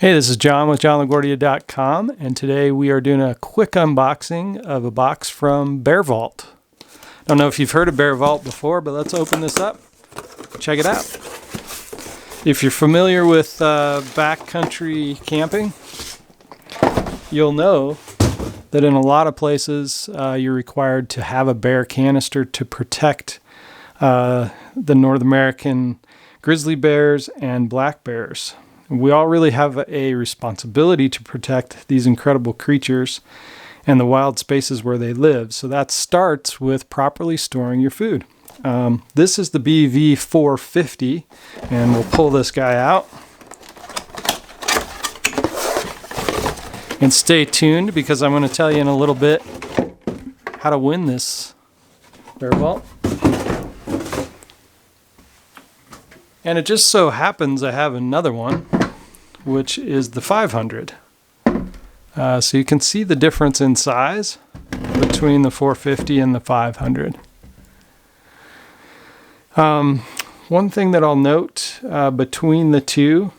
Hey, this is John with JohnLaGuardia.com, and today we are doing a quick unboxing of a box from Bear Vault. I don't know if you've heard of Bear Vault before, but let's open this up. Check it out. If you're familiar with backcountry camping, you'll know that in a lot of places you're required to have a bear canister to protect the North American grizzly bears and black bears. We all really have a responsibility to protect these incredible creatures and the wild spaces where they live. So that starts with properly storing your food. This is the BV450, and we'll pull this guy out. And stay tuned because I'm going to tell you in a little bit how to win this Bear Vault. And it just so happens I have another one, which is the 500. So you can see the difference in size between the 450 and the 500. One thing that I'll note between the two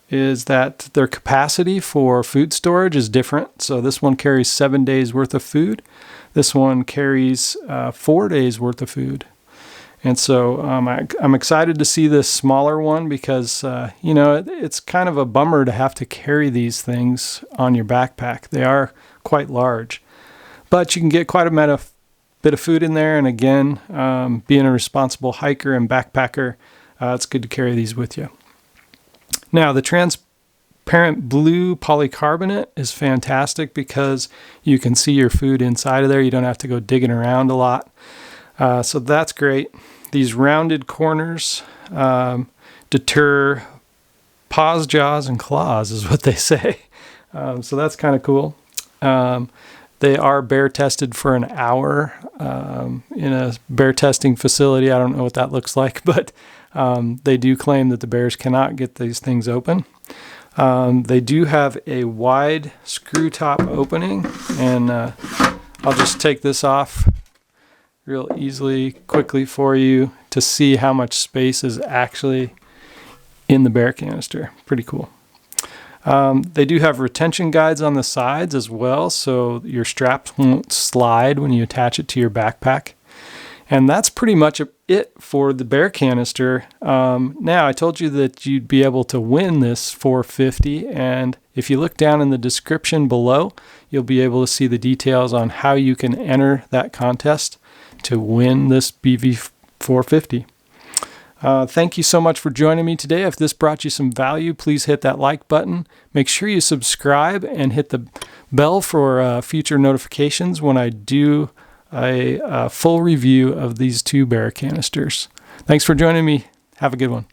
is that their capacity for food storage is different. So this one carries 7 days worth of food. This one carries 4 days worth of food. And so I'm excited to see this smaller one because, it's kind of a bummer to have to carry these things on your backpack. They are quite large. But you can get quite a bit of food in there. And again, being a responsible hiker and backpacker, it's good to carry these with you. Now, the transparent blue polycarbonate is fantastic because you can see your food inside of there. You don't have to go digging around a lot. So that's great. These rounded corners deter paws, jaws, and claws is what they say. So that's kind of cool. They are bear tested for an hour in a bear testing facility. I don't know what that looks like, but they do claim that the bears cannot get these things open. They do have a wide screw top opening, and I'll just take this off real easily, quickly for you to see how much space is actually in the bear canister. Pretty cool. They do have retention guides on the sides as well, so your straps won't slide when you attach it to your backpack. And that's pretty much it for the bear canister. Now, I told you that you'd be able to win this 450, and if you look down in the description below, you'll be able to see the details on how you can enter that contest to win this BV450. Thank you so much for joining me today. If this brought you some value, please hit that like button. Make sure you subscribe and hit the bell for future notifications when I do a full review of these two bear canisters. Thanks for joining me. Have a good one.